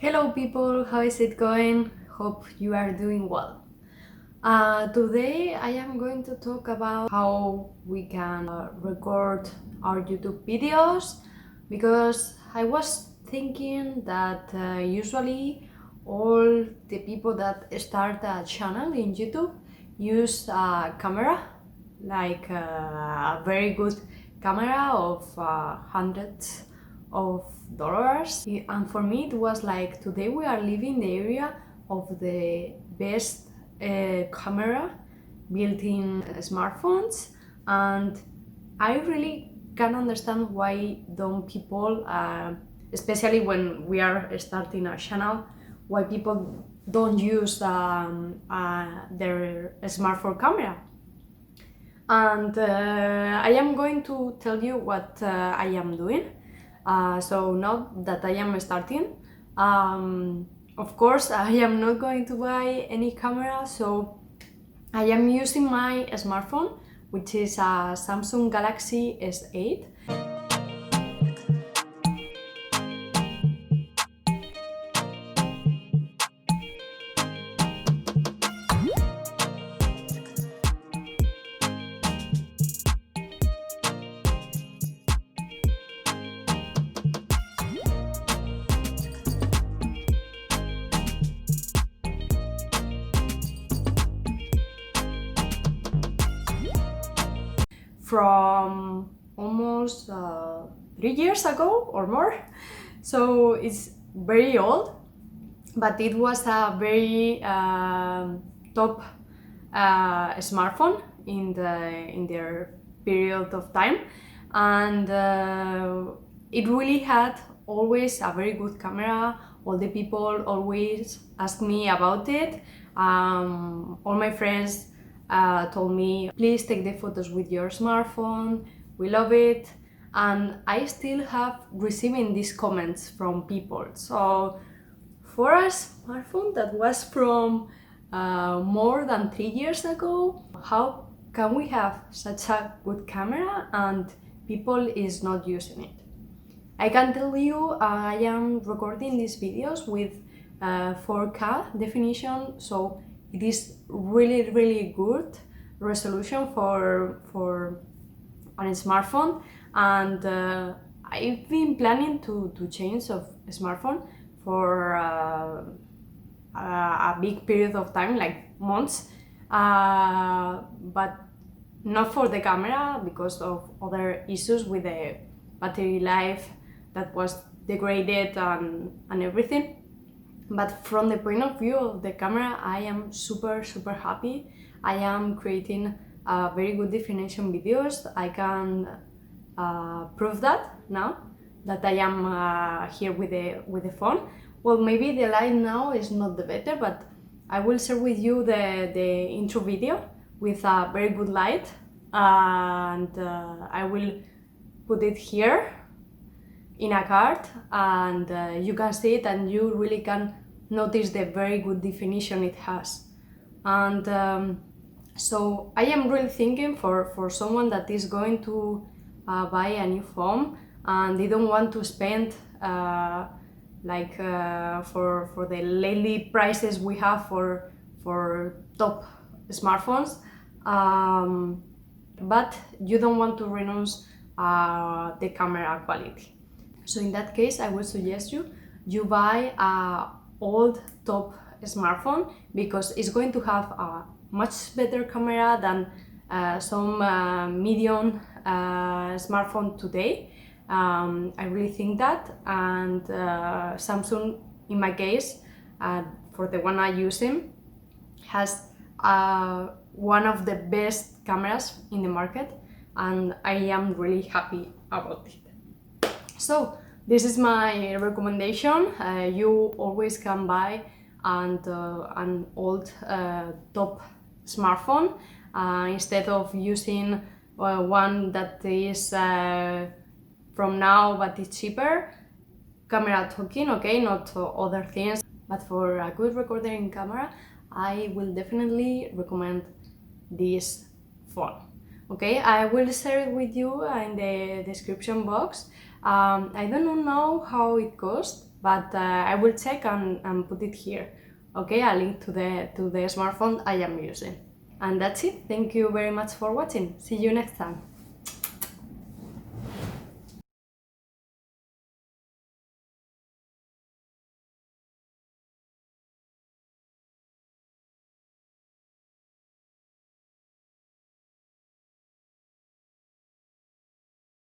Hello people, how is it going? Hope you are doing well. Today I am going to talk about how we can record our YouTube videos because I was thinking that usually all the people that start a channel in YouTube use a camera, like a very good camera of hundreds of dollars. And for me it was like, today we are living the area of the best camera built in smartphones, and I really can understand why don't people, especially when we are starting a channel, why people don't use their smartphone camera. And I am going to tell you what I am doing. So now that I am starting, of course I am not going to buy any camera, so I am using my smartphone, which is a Samsung Galaxy S8. From almost 3 years ago or more, so it's very old, but it was a very top smartphone in their period of time, and it really had always a very good camera. All the people always ask me about it. All my friends told me, please take the photos with your smartphone, we love it. And I still have receiving these comments from people. So for a smartphone that was from more than 3 years ago, how can we have such a good camera and people is not using it? I can tell you I am recording these videos with 4K definition, so it is really good resolution for a smartphone. And I've been planning to change of smartphone for a big period of time, like months, but not for the camera because of other issues with the battery life that was degraded and everything. But from the point of view of the camera, I am super happy. I am creating very good definition videos. I can prove that now that I am here with the phone. Well, maybe the light now is not the better, but I will share with you the intro video with a very good light, and I will put it here in a card, and you can see it and you really can notice the very good definition it has. And so I am really thinking for someone that is going to buy a new phone and they don't want to spend for the lately prices we have for top smartphones, but you don't want to renounce the camera quality. So in that case, I would suggest you buy a old top smartphone, because it's going to have a much better camera than some medium smartphone today. I really think that, and Samsung, in my case, for the one I'm using, has one of the best cameras in the market, and I am really happy about it. So this is my recommendation. You always can buy an old top smartphone instead of using one that is from now but it's cheaper. Camera talking, okay, not other things, but for a good recording camera, I will definitely recommend this phone. Okay, I will share it with you in the description box. I don't know how it costs, but I will check and put it here. Okay, a link to the smartphone I am using. And that's it. Thank you very much for watching. See you next time.